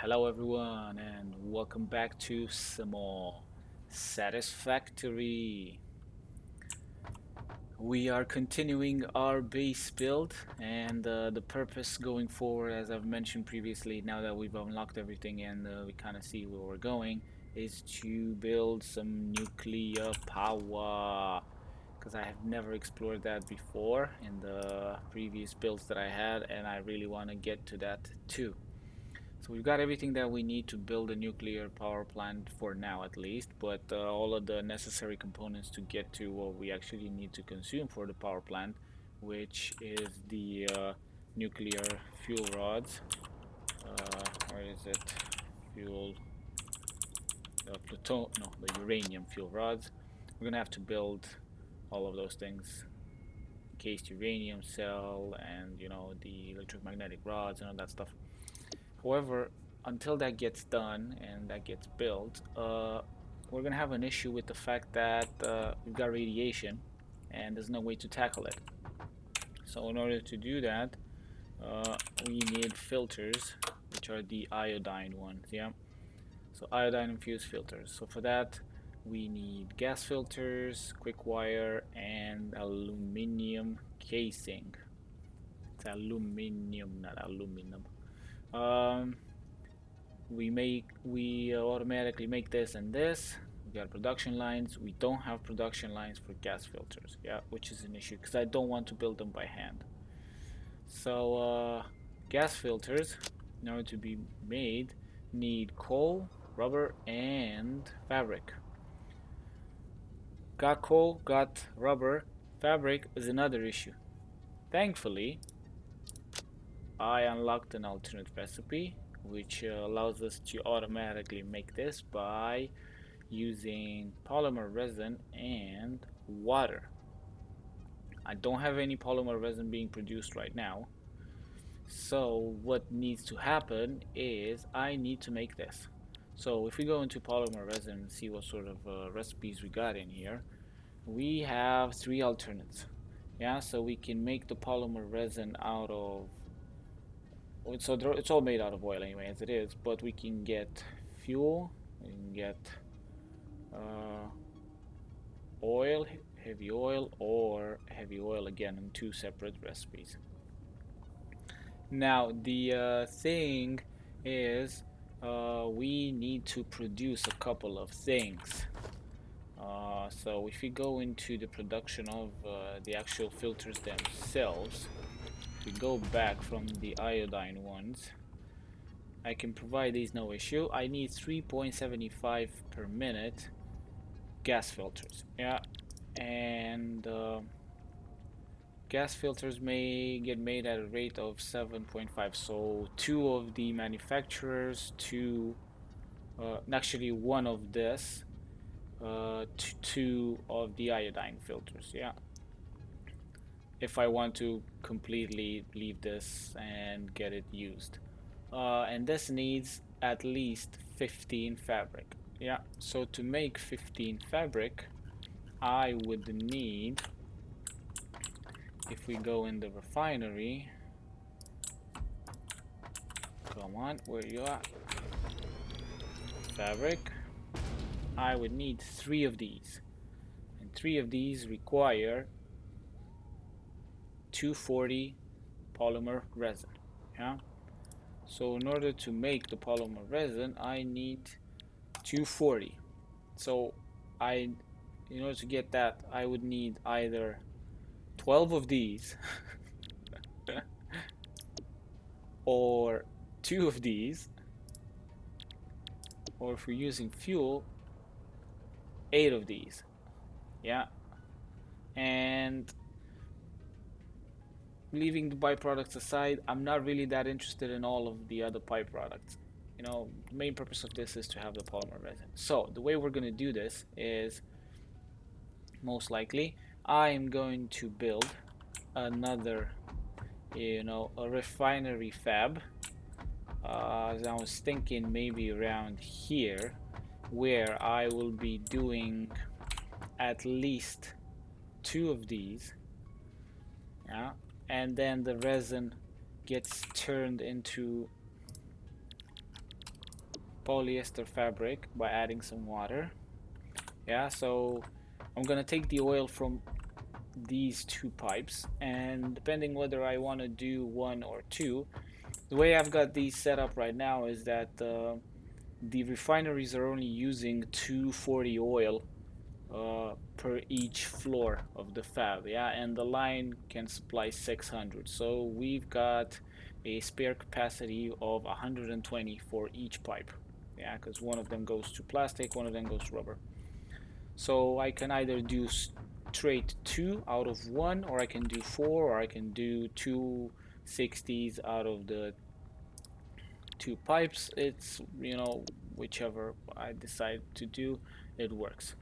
Hello everyone and welcome back to some more Satisfactory. We are continuing our base build and the purpose going forward, as I've mentioned previously, now that we've unlocked everything and we kind of see where we're going, is to build some nuclear power. Because I have never explored that before in the previous builds that I had, and I really want to get to that too. So we've got everything that we need to build a nuclear power plant for now at least, but all of the necessary components to get to what we actually need to consume for the power plant, which is the nuclear fuel rods. Where is it? Fuel, no, the uranium fuel rods. We're gonna have to build all of those things. Encased uranium cell and the electromagnetic rods and all that stuff. However, until that gets done and that gets built, we're gonna have an issue with the fact that we've got radiation and there's no way to tackle it. So in order to do that, we need filters, which are the iodine ones, yeah? So iodine infused filters. So for that, we need gas filters, quick wire, and aluminum casing. It's aluminum, not aluminum. Um, we automatically make this and this. We got production lines. We don't have production lines for gas filters, yeah, which is an issue because I don't want to build them by hand. So gas filters, in order to be made, need coal, rubber, and fabric. Got coal, got rubber. Fabric is another issue. Thankfully, I unlocked an alternate recipe which allows us to automatically make this by using polymer resin and water. I don't have any polymer resin being produced right now, so what needs to happen is I need to make this. So if we go into polymer resin and see what sort of recipes we got in here, we have three alternates. Yeah, so we can make the polymer resin out of, so it's all made out of oil anyway as it is, but we can get fuel, we can get uh, oil, heavy oil, or heavy oil again in two separate recipes. Now, the thing is, we need to produce a couple of things. So if we go into the production of the actual filters themselves, if we go back from the iodine ones, I can provide these no issue. I need 3.75 per minute gas filters. Yeah, and gas filters may get made at a rate of 7.5. So two of the manufacturers, actually one of this, two of the iodine filters. Yeah, if I want to completely leave this and get it used. And this needs at least 15 fabric. Yeah, so to make 15 fabric, I would need, if we go in the refinery, come on, where you are? Fabric. I would need three of these. And three of these require 240 polymer resin. Yeah. So in order to make the polymer resin, I need 240. So I, in order to get that, I would need either 12 of these or two of these, or if we're using fuel, eight of these. Yeah. And leaving the byproducts aside, I'm not really that interested in all of the other byproducts. The main purpose of this is to have the polymer resin. So the way we're going to do this is, most likely, I'm going to build another, a refinery fab. As I was thinking maybe around here, where I will be doing at least two of these. Yeah, and then the resin gets turned into polyester fabric by adding some water. Yeah, so I'm gonna take the oil from these two pipes, and depending whether I want to do one or two, the way I've got these set up right now is that the refineries are only using 240 oil per each floor of the fab, yeah, and the line can supply 600. So we've got a spare capacity of 120 for each pipe, yeah, because one of them goes to plastic, one of them goes to rubber. So I can either do straight 2 out of 1, or I can do 4, or I can do 260s out of the 2 pipes. It's, whichever I decide to do, it works.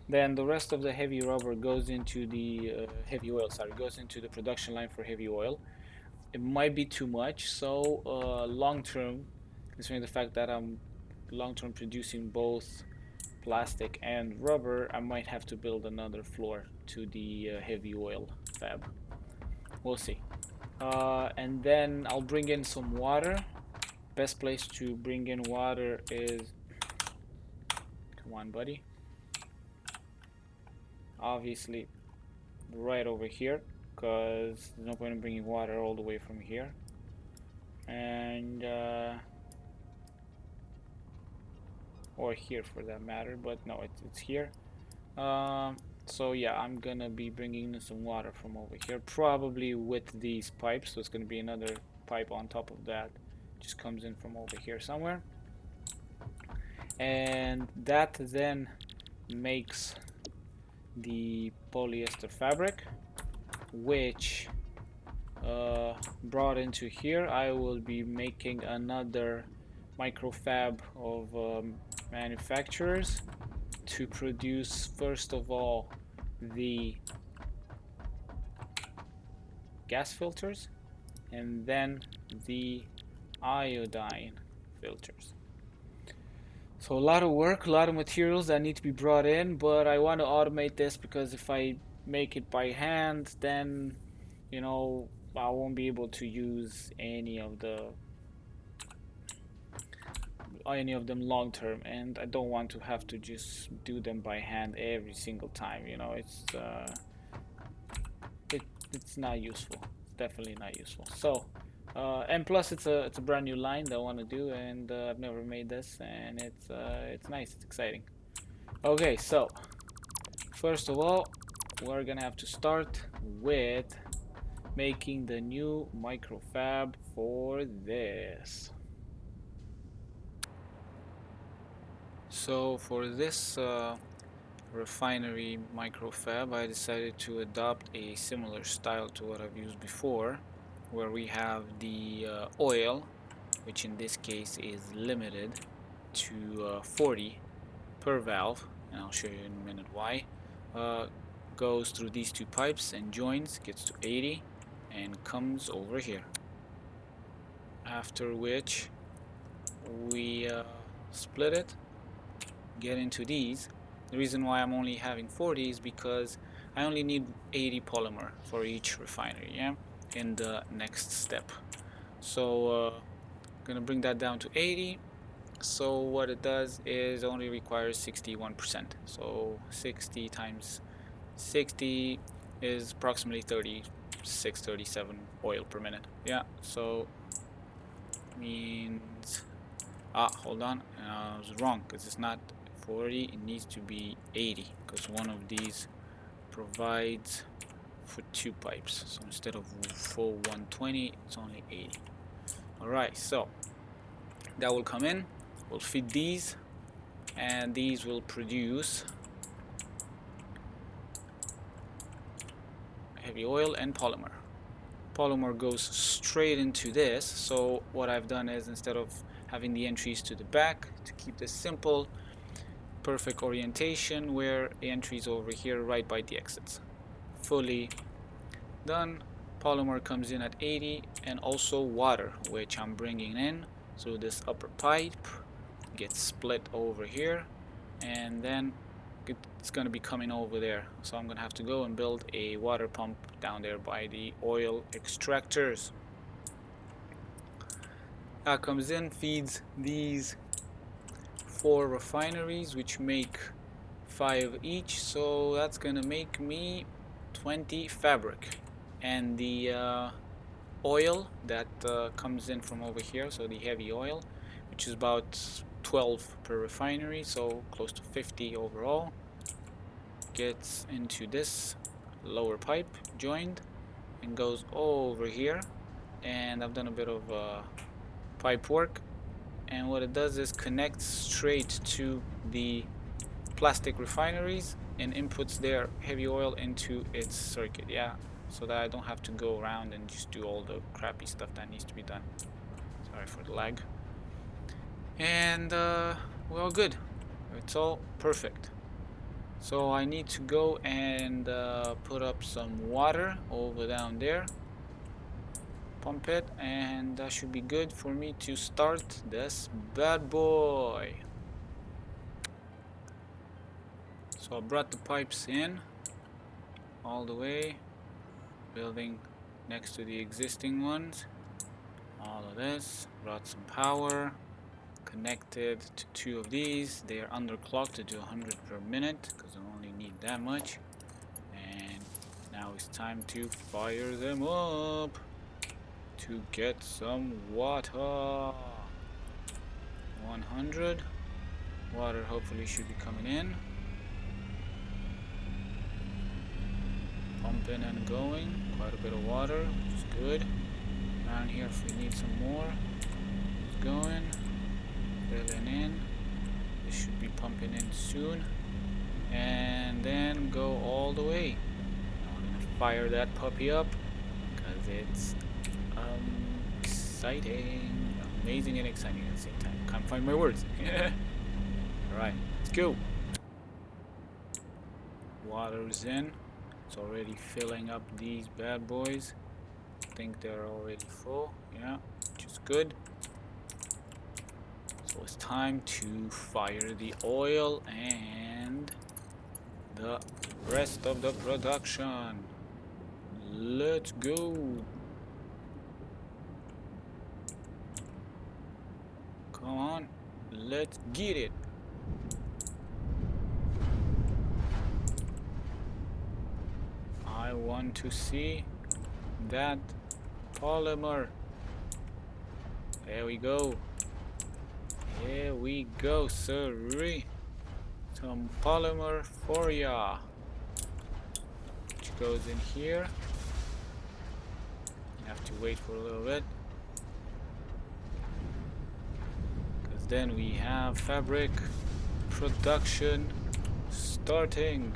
Then the rest of the heavy rubber goes into the heavy oil, sorry, goes into the production line for heavy oil. It might be too much, so long term, considering the fact that I'm long term producing both plastic and rubber, I might have to build another floor to the heavy oil fab. We'll see. And then I'll bring in some water. Best place to bring in water is, come on buddy, obviously right over here, because there's no point in bringing water all the way from here. And or here for that matter, but no, it's here. So yeah, I'm gonna be bringing in some water from over here, probably with these pipes. So it's gonna be another pipe on top of that, just comes in from over here somewhere, and that then makes the polyester fabric, which brought into here, I will be making another microfab of manufacturers to produce, first of all, the gas filters, and then the iodine filters. So a lot of work, a lot of materials that need to be brought in, but I want to automate this because if I make it by hand, then I won't be able to use any of them long term, and I don't want to have to just do them by hand every single time. It's not useful. It's definitely not useful. So and plus it's a brand new line that I want to do, and I've never made this, and it's nice, it's exciting. Okay, so first of all, we're gonna have to start with making the new microfab for this. So for this refinery microfab, I decided to adopt a similar style to what I've used before, where we have the oil, which in this case is limited to 40 per valve, and I'll show you in a minute why. Goes through these two pipes and joins, gets to 80, and comes over here. After which we split it, get into these. The reason why I'm only having 40 is because I only need 80 polymer for each refinery, yeah, in the next step. So I'm gonna bring that down to 80. So what it does is only requires 61%. So 60 times 60 is approximately 36, 37 oil per minute. Yeah, so means, hold on, I was wrong, because it's not 40, it needs to be 80, because one of these provides for 2 pipes. So instead of full 120, it's only 80. Alright, so that will come in, we'll feed these, and these will produce heavy oil and polymer. Polymer goes straight into this, so what I've done is, instead of having the entries to the back, to keep this simple, perfect orientation, where the entries over here right by the exits. Fully done. Polymer comes in at 80, and also water, which I'm bringing in through this upper pipe, gets split over here, and then it's going to be coming over there. So I'm going to have to go and build a water pump down there by the oil extractors. That comes in, feeds these 4 refineries, which make 5 each, so that's gonna make me 20 fabric. And the oil that comes in from over here, so the heavy oil, which is about 12 per refinery, so close to 50 overall, gets into this lower pipe joined and goes over here. And I've done a bit of pipe work, and what it does is connects straight to the plastic refineries and inputs their heavy oil into its circuit, yeah, so that I don't have to go around and just do all the crappy stuff that needs to be done. Sorry for the lag. And we're all good. It's all perfect. So I need to go and put up some water over down there, pump it, and that should be good for me to start this bad boy. So I brought the pipes in all the way, building next to the existing ones. All of this, brought some power, connected to 2 of these. They are underclocked to do 100 per minute because I only need that much. And now it's time to fire them up to get some water. 100. Water hopefully should be coming in. Pumping and going. Quite a bit of water, which is good. Down here if we need some more. It's going. Filling in. This should be pumping in soon. And then go all the way. I'm gonna fire that puppy up because it's exciting, amazing and exciting at the same time. Can't find my words. Alright, let's go. Water's in. It's already filling up these bad boys. I think they're already full. Yeah, which is good. So it's time to fire the oil and the rest of the production. Let's go. Come on, let's get it. I want to see that polymer. There we go. Here we go, sirree. Some polymer for ya. Which goes in here. You have to wait for a little bit. Because then we have fabric production starting.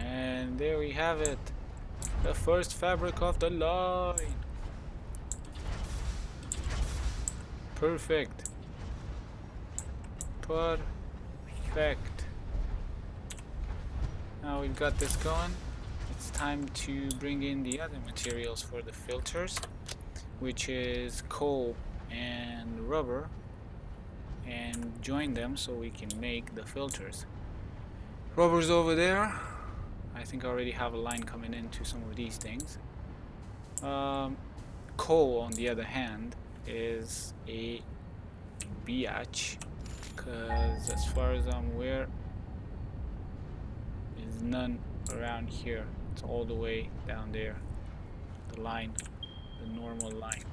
And there we have it. The first fabric of the line. Perfect. Perfect. Now we've got this going. It's time to bring in the other materials for the filters, which is coal and rubber, and join them so we can make the filters. Rubber's over there. I think I already have a line coming into some of these things. Coal, on the other hand, is a biatch, because as far as I'm aware, there's none around here. It's all the way down there, the line, the normal line.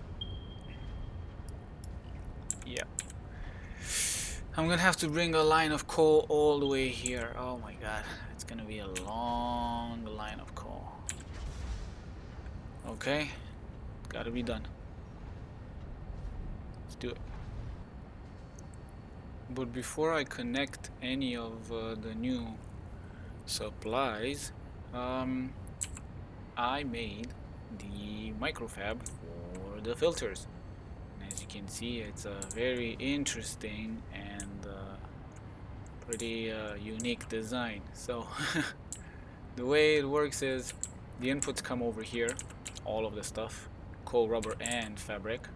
Yeah, I'm gonna have to bring a line of coal all the way here. Oh my god, it's gonna be a long line of coal. Okay, gotta be done. Let's do it. But before I connect any of the new supplies, I made the microfab for the filters. And as you can see, it's a very interesting and pretty unique design. So the way it works is the inputs come over here, all of the stuff, coal, rubber and fabric,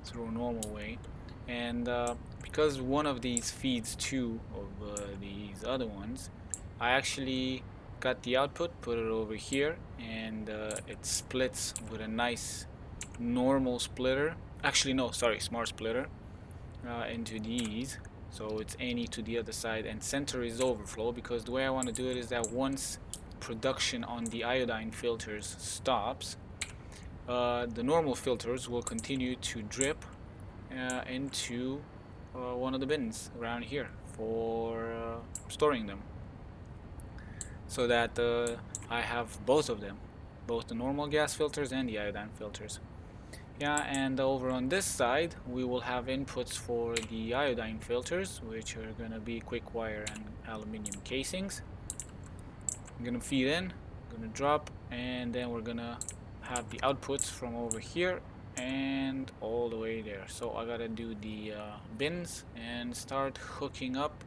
through a normal way, and because one of these feeds two of these other ones, I actually got the output, put it over here, and it splits with a nice normal splitter. Actually, no, sorry, smart splitter into these. So it's any to the other side, and center is overflow, because the way I want to do it is that once production on the iodine filters stops, the normal filters will continue to drip into one of the bins around here for storing them, so that I have both of them, both the normal gas filters and the iodine filters. Yeah, and over on this side we will have inputs for the iodine filters, which are gonna be quick wire and aluminum casings. I'm gonna feed in, gonna drop, and then we're gonna have the outputs from over here and all the way there. So I gotta do the bins and start hooking up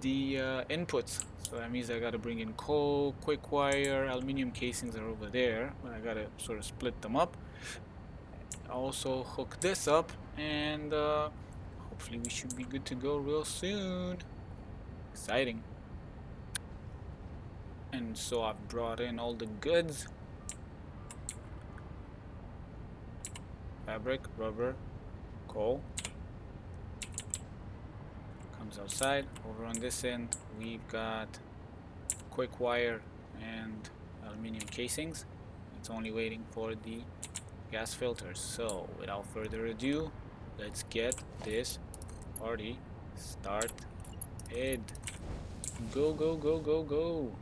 the inputs. So that means I gotta bring in coal, quick wire, aluminum casings are over there, but I gotta sort of split them up. Also hook this up, and hopefully we should be good to go real soon. Exciting. And so I've brought in all the goods: fabric, rubber, coal. Comes outside. Over on this end we've got quick wire and aluminum casings. It's only waiting for the gas filters. So without further ado, let's get this party started. Go, go, go, go, go.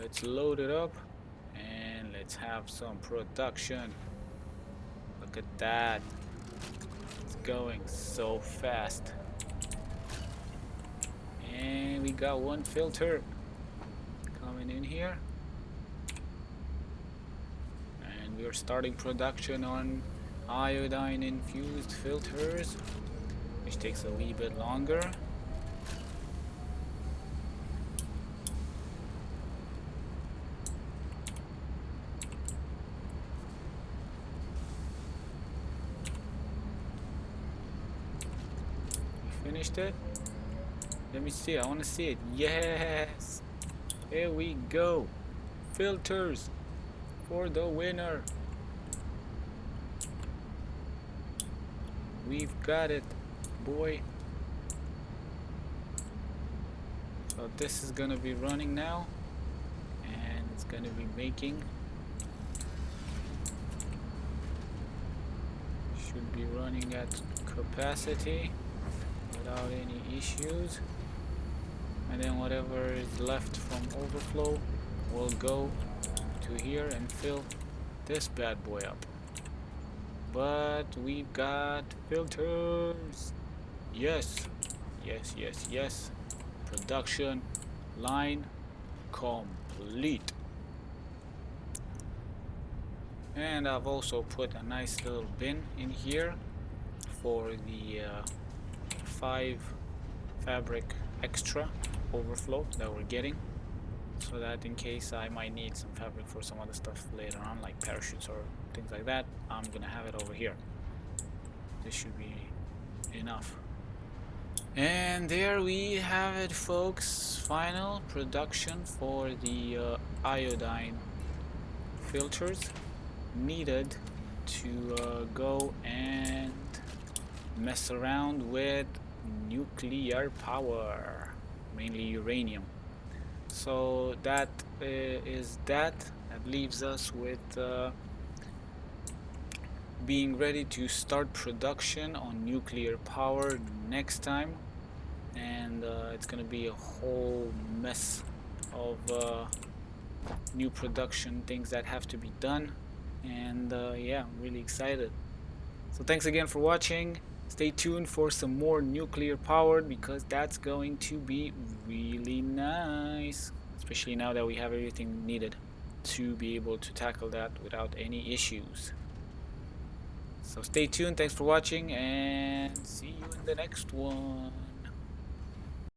Let's load it up and let's have some production. Look at that. It's going so fast. And we got one filter coming in here. And we are starting production on iodine infused filters, which takes a wee bit longer. Finished it. Let me see. I want to see it. Yes. Here we go. Filters for the winner. We've got it, boy. So this is gonna be running now, and it's gonna be making. Should be running at capacity without any issues, and then whatever is left from overflow will go to here and fill this bad boy up. But we've got filters. Yes, yes, yes, yes. Production line complete. And I've also put a nice little bin in here for the 5 fabric extra overflow that we're getting, so that in case I might need some fabric for some other stuff later on, like parachutes or things like that, I'm gonna have it over here. This should be enough. And there we have it, folks. Final production for the iodine filters needed to go and mess around with nuclear power, mainly uranium. So that is that. That leaves us with being ready to start production on nuclear power next time, and it's gonna be a whole mess of new production things that have to be done, and yeah, I'm really excited. So thanks again for watching. Stay tuned for some more nuclear powered, because that's going to be really nice, especially now that we have everything needed to be able to tackle that without any issues. So stay tuned, thanks for watching, and see you in the next one.